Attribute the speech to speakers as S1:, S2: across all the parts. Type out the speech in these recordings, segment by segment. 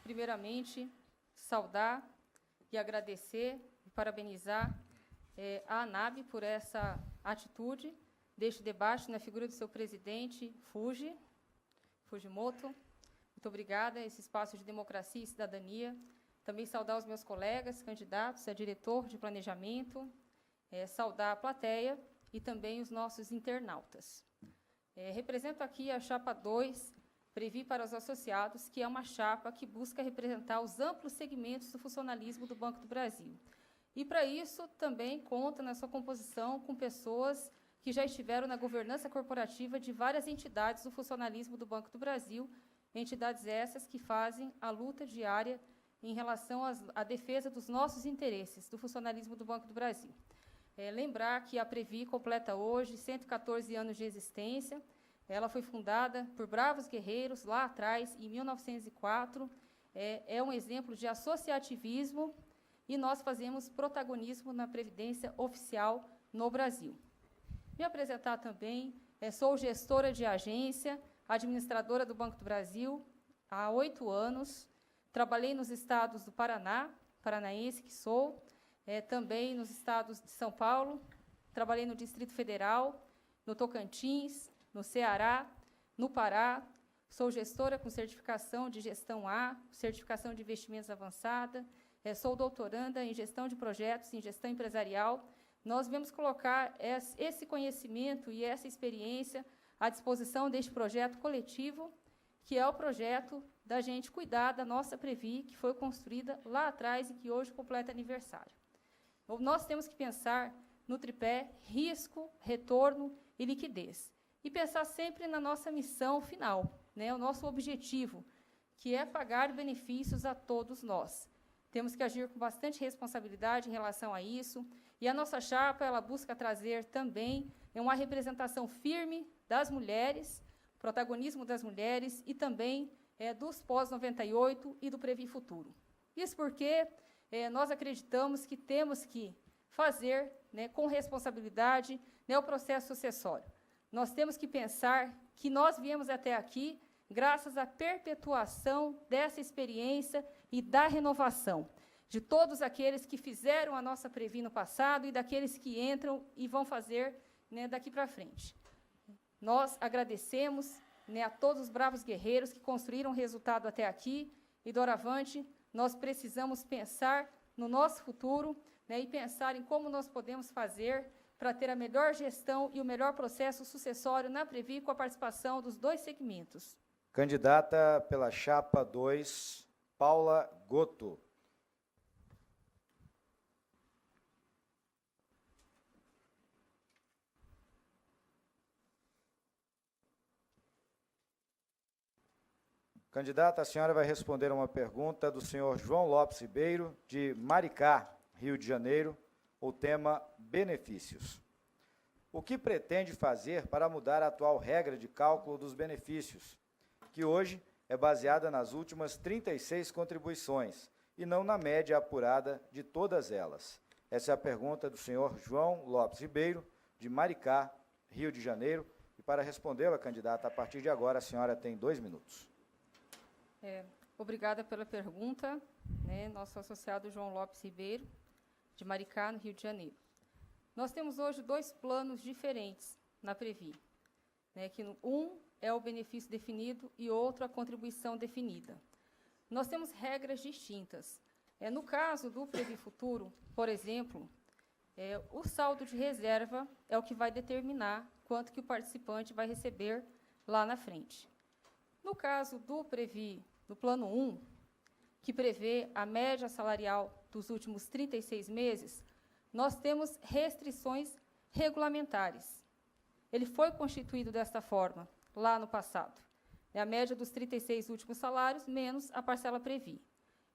S1: primeiramente, saudar e agradecer e parabenizar a ANAB por essa atitude deste debate na figura do seu presidente, Fujimoto. Muito obrigada, esse espaço de democracia e cidadania. Também saudar os meus colegas, candidatos a diretor de planejamento, saudar a plateia e também os nossos internautas. Represento aqui a chapa 2, Previ para os Associados, que é uma chapa que busca representar os amplos segmentos do funcionalismo do Banco do Brasil. E, para isso, também conta na sua composição com pessoas que já estiveram na governança corporativa de várias entidades do funcionalismo do Banco do Brasil, entidades essas que fazem a luta diária em relação à defesa dos nossos interesses, do funcionalismo do Banco do Brasil. Lembrar que a Previ completa hoje 114 anos de existência. Ela foi fundada por bravos guerreiros lá atrás, em 1904. É um exemplo de associativismo e nós fazemos protagonismo na previdência oficial no Brasil. Me apresentar também, sou gestora de agência, administradora do Banco do Brasil há 8 anos. Trabalhei nos estados do Paraná, paranaense que sou, também nos estados de São Paulo, trabalhei no Distrito Federal, no Tocantins, no Ceará, no Pará. Sou gestora com certificação de gestão A, certificação de investimentos avançada, sou doutoranda em gestão de projetos, em gestão empresarial. Nós viemos colocar esse conhecimento e essa experiência à disposição deste projeto coletivo, que é o projeto da gente cuidar da nossa Previ, que foi construída lá atrás e que hoje completa aniversário. Nós temos que pensar no tripé risco, retorno e liquidez. E pensar sempre na nossa missão final, o nosso objetivo, que é pagar benefícios a todos nós. Temos que agir com bastante responsabilidade em relação a isso. E a nossa chapa, ela busca trazer também uma representação firme das mulheres, protagonismo das mulheres e também dos pós-98 e do Previ Futuro. Isso porque nós acreditamos que temos que fazer com responsabilidade o processo sucessório. Nós temos que pensar que nós viemos até aqui graças à perpetuação dessa experiência e da renovação de todos aqueles que fizeram a nossa Previ no passado e daqueles que entram e vão fazer daqui para frente. Nós agradecemos a todos os bravos guerreiros que construíram o resultado até aqui e, doravante, nós precisamos pensar no nosso futuro e pensar em como nós podemos fazer para ter a melhor gestão e o melhor processo sucessório na Previ com a participação dos 2 segmentos.
S2: Candidata pela chapa 2, Paula Gotto. Candidata, a senhora vai responder a uma pergunta do senhor João Lopes Ribeiro, de Maricá, Rio de Janeiro, o tema benefícios. O que pretende fazer para mudar a atual regra de cálculo dos benefícios, que hoje é baseada nas últimas 36 contribuições e não na média apurada de todas elas? Essa é a pergunta do senhor João Lopes Ribeiro, de Maricá, Rio de Janeiro. E para respondê-la, candidata, a partir de agora a senhora tem 2 minutos.
S1: Obrigada pela pergunta, nosso associado João Lopes Ribeiro, de Maricá, no Rio de Janeiro. Nós temos hoje 2 planos diferentes na Previ, que um é o benefício definido e outro a contribuição definida. Nós temos regras distintas. No caso do Previ Futuro, por exemplo, o saldo de reserva é o que vai determinar quanto que o participante vai receber lá na frente. No caso do Previ, do plano 1, que prevê a média salarial dos últimos 36 meses, nós temos restrições regulamentares. Ele foi constituído desta forma, lá no passado. É a média dos 36 últimos salários, menos a parcela Previ.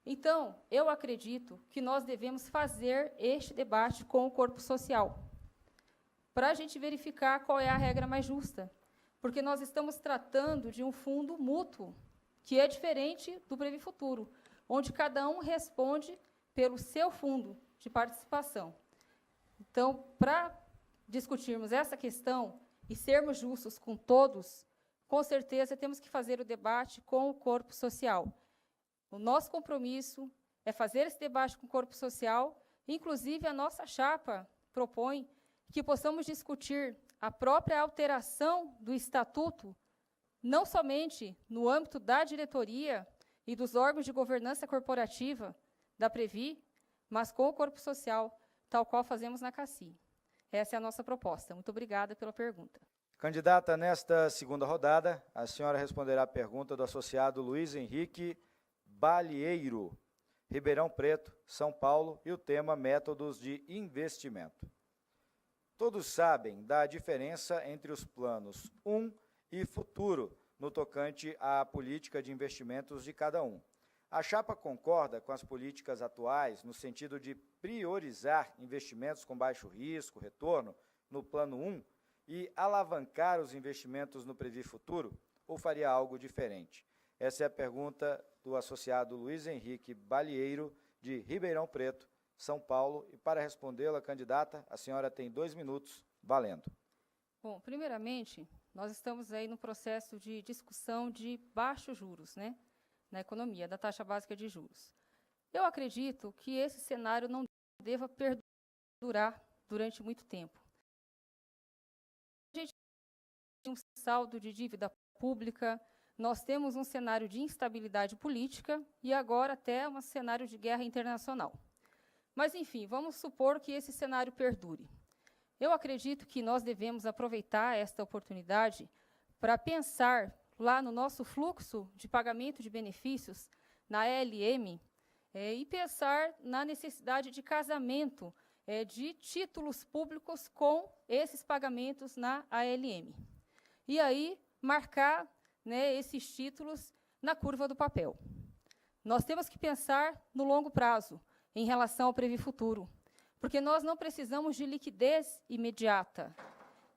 S1: Então, eu acredito que nós devemos fazer este debate com o corpo social, para a gente verificar qual é a regra mais justa, porque nós estamos tratando de um fundo mútuo, que é diferente do Previ Futuro, onde cada um responde pelo seu fundo de participação. Então, para discutirmos essa questão e sermos justos com todos, com certeza temos que fazer o debate com o corpo social. o nosso compromisso é fazer esse debate com o corpo social, inclusive a nossa chapa propõe que possamos discutir a própria alteração do estatuto, não somente no âmbito da diretoria e dos órgãos de governança corporativa da Previ, mas com o corpo social, tal qual fazemos na CACI. Essa é a nossa proposta. Muito obrigada pela pergunta.
S2: Candidata, nesta segunda rodada, a senhora responderá a pergunta do associado Luiz Henrique Balieiro, Ribeirão Preto, São Paulo, e o tema métodos de investimento. Todos sabem da diferença entre os planos 1 e futuro, no tocante à política de investimentos de cada um. A chapa concorda com as políticas atuais no sentido de priorizar investimentos com baixo risco, retorno, no plano 1 e alavancar os investimentos no Previ Futuro, ou faria algo diferente? Essa é a pergunta do associado Luiz Henrique Balieiro, de Ribeirão Preto, São Paulo, e para respondê-la, candidata, a senhora tem 2 minutos, valendo.
S1: Bom, primeiramente, nós estamos aí no processo de discussão de baixos juros, né, na economia, da taxa básica de juros. Eu acredito que esse cenário não deva perdurar durante muito tempo. A gente tem um saldo de dívida pública, nós temos um cenário de instabilidade política e agora até um cenário de guerra internacional. Mas, enfim, vamos supor que esse cenário perdure. Eu acredito que nós devemos aproveitar esta oportunidade para pensar lá no nosso fluxo de pagamento de benefícios, na ALM, e pensar na necessidade de casamento de títulos públicos com esses pagamentos na ALM. E aí, marcar, né, esses títulos na curva do papel. Nós temos que pensar no longo prazo, em relação ao Previ Futuro, porque nós não precisamos de liquidez imediata.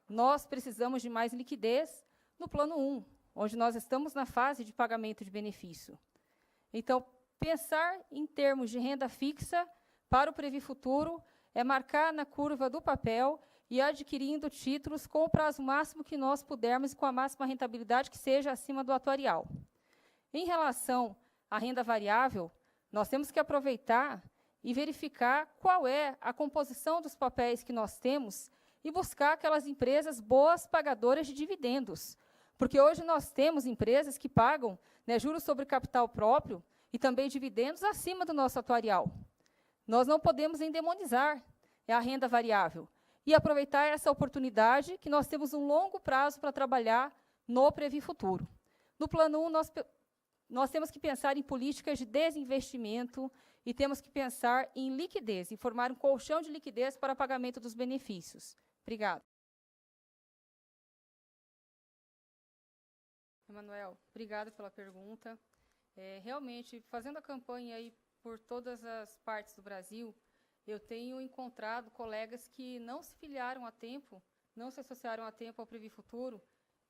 S1: Nós precisamos de mais liquidez no plano 1, onde nós estamos na fase de pagamento de benefício. Então, pensar em termos de renda fixa para o Previ Futuro é marcar na curva do papel e adquirindo títulos com o prazo máximo que nós pudermos e com a máxima rentabilidade que seja acima do atuarial. Em relação à renda variável, nós temos que aproveitar e verificar qual é a composição dos papéis que nós temos e buscar aquelas empresas boas pagadoras de dividendos. Porque hoje nós temos empresas que pagam, né, juros sobre capital próprio e também dividendos acima do nosso atuarial. Nós não podemos endemonizar a renda variável e aproveitar essa oportunidade que nós temos um longo prazo para trabalhar no Previ Futuro. No plano 1, nós temos que pensar em políticas de desinvestimento e temos que pensar em liquidez, em formar um colchão de liquidez para pagamento dos benefícios. Obrigada. Emanuel, obrigada pela pergunta. Realmente, fazendo a campanha aí por todas as partes do Brasil, eu tenho encontrado colegas que não se filiaram a tempo, não se associaram a tempo ao Previ Futuro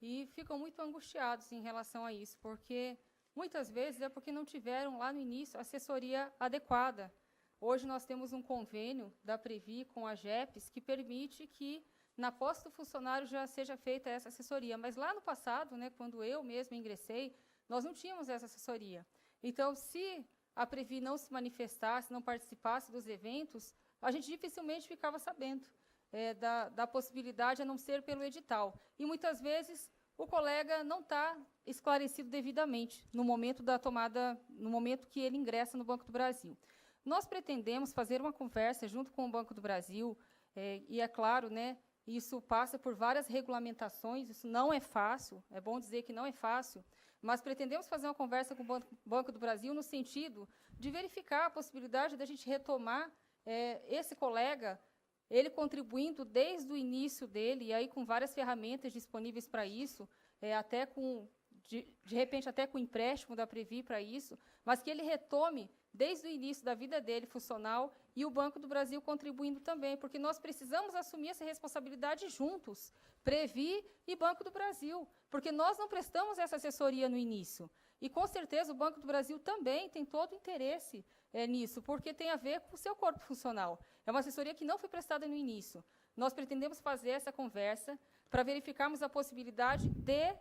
S1: e ficam muito angustiados em relação a isso, porque muitas vezes é porque não tiveram lá no início assessoria adequada. Hoje nós temos um convênio da Previ com a GEPES que permite que na posse do funcionário já seja feita essa assessoria. Mas lá no passado, né, quando eu mesma ingressei, nós não tínhamos essa assessoria. Então, se a Previ não se manifestasse, não participasse dos eventos, a gente dificilmente ficava sabendo da possibilidade, a não ser pelo edital. E, muitas vezes, o colega não está esclarecido devidamente no momento da tomada, no momento que ele ingressa no Banco do Brasil. Nós pretendemos fazer uma conversa junto com o Banco do Brasil, e é claro, né, isso passa por várias regulamentações, isso não é fácil, é bom dizer que não é fácil, mas pretendemos fazer uma conversa com o Banco do Brasil no sentido de verificar a possibilidade da gente retomar esse colega, ele contribuindo desde o início dele, e aí com várias ferramentas disponíveis para isso, até com, de repente, até com empréstimo da Previ para isso, mas que ele retome desde o início da vida dele funcional e o Banco do Brasil contribuindo também, porque nós precisamos assumir essa responsabilidade juntos, Previ e Banco do Brasil, porque nós não prestamos essa assessoria no início. E, com certeza, o Banco do Brasil também tem todo o interesse nisso, porque tem a ver com o seu corpo funcional. É uma assessoria que não foi prestada no início. Nós pretendemos fazer essa conversa para verificarmos a possibilidade de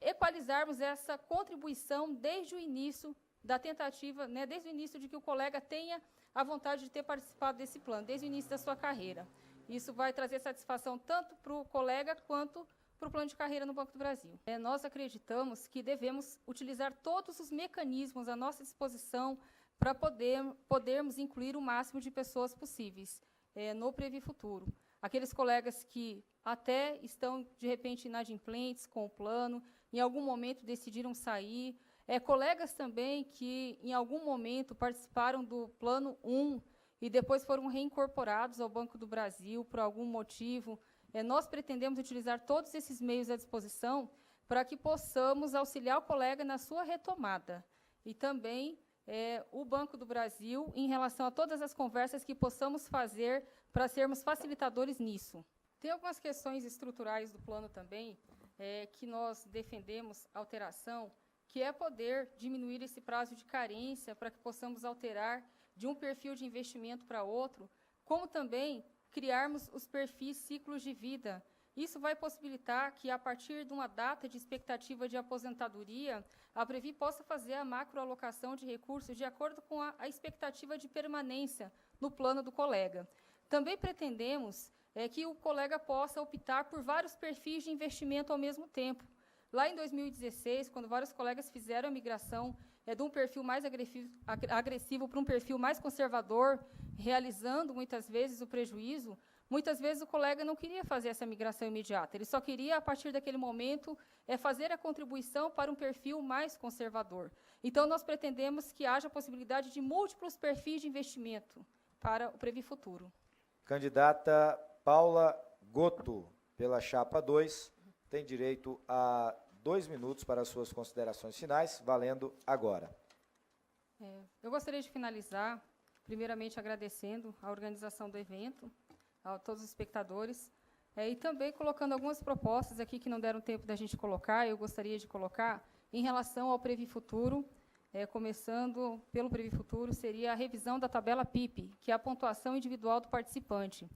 S1: equalizarmos essa contribuição desde o início da tentativa, né, desde o início, de que o colega tenha a vontade de ter participado desse plano, desde o início da sua carreira. Isso vai trazer satisfação tanto para o colega quanto para o plano de carreira no Banco do Brasil. Nós acreditamos que devemos utilizar todos os mecanismos à nossa disposição para podermos incluir o máximo de pessoas possíveis no Previ Futuro. Aqueles colegas que até estão, de repente, inadimplentes com o plano, em algum momento decidiram sair, colegas também que, em algum momento, participaram do Plano 1 e depois foram reincorporados ao Banco do Brasil por algum motivo. Nós pretendemos utilizar todos esses meios à disposição para que possamos auxiliar o colega na sua retomada. E também o Banco do Brasil, em relação a todas as conversas que possamos fazer para sermos facilitadores nisso. Tem algumas questões estruturais do plano também, que nós defendemos alteração, que é poder diminuir esse prazo de carência para que possamos alterar de um perfil de investimento para outro, como também criarmos os perfis ciclos de vida. Isso vai possibilitar que, a partir de uma data de expectativa de aposentadoria, a Previ possa fazer a macroalocação de recursos de acordo com a expectativa de permanência no plano do colega. Também pretendemos que o colega possa optar por vários perfis de investimento ao mesmo tempo. Lá em 2016, quando vários colegas fizeram a migração de um perfil mais agressivo para um perfil mais conservador, realizando, muitas vezes, o prejuízo, muitas vezes o colega não queria fazer essa migração imediata, ele só queria, a partir daquele momento, fazer a contribuição para um perfil mais conservador. Então, nós pretendemos que haja a possibilidade de múltiplos perfis de investimento para o Previ Futuro.
S2: Candidata Paula Goto, pela chapa 2, tem direito a 2 minutos para as suas considerações finais, valendo agora.
S1: Eu gostaria de finalizar, primeiramente agradecendo a organização do evento, a todos os espectadores, e também colocando algumas propostas aqui que não deram tempo da gente colocar, eu gostaria de colocar, em relação ao Previ Futuro, começando pelo Previ Futuro, seria a revisão da tabela PIP, que é a pontuação individual do participante.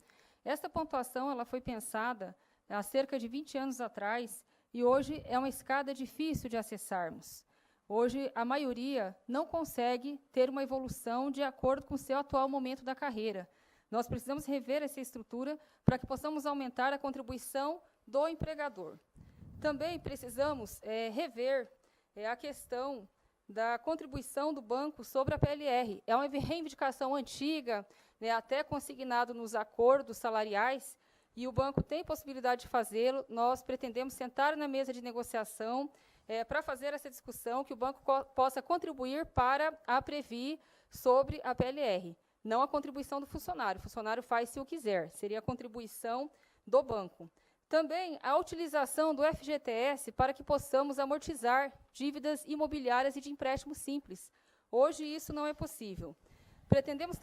S1: Esta pontuação ela foi pensada há cerca de 20 anos atrás, e hoje é uma escada difícil de acessarmos. Hoje, a maioria não consegue ter uma evolução de acordo com o seu atual momento da carreira. Nós precisamos rever essa estrutura para que possamos aumentar a contribuição do empregador. Também precisamos rever a questão da contribuição do banco sobre a PLR. É uma reivindicação antiga, até consignado nos acordos salariais, e o banco tem possibilidade de fazê-lo. Nós pretendemos sentar na mesa de negociação para fazer essa discussão, que o banco possa contribuir para a Previ sobre a PLR. Não a contribuição do funcionário. O funcionário faz se o quiser. Seria a contribuição do banco. Também a utilização do FGTS para que possamos amortizar dívidas imobiliárias e de empréstimo simples. Hoje isso não é possível. Pretendemos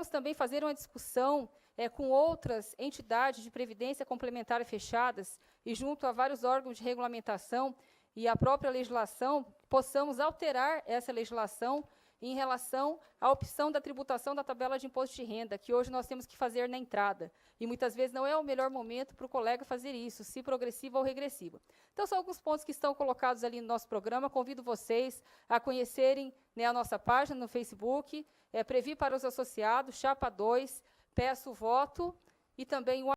S1: também fazer uma discussão com outras entidades de previdência complementar fechadas e junto a vários órgãos de regulamentação e a própria legislação, possamos alterar essa legislação em relação à opção da tributação da tabela de imposto de renda, que hoje nós temos que fazer na entrada. E muitas vezes não é o melhor momento para o colega fazer isso, se progressiva ou regressiva. Então, são alguns pontos que estão colocados ali no nosso programa. Convido vocês a conhecerem a nossa página no Facebook, Previ para os Associados, chapa 2, peço o voto e também o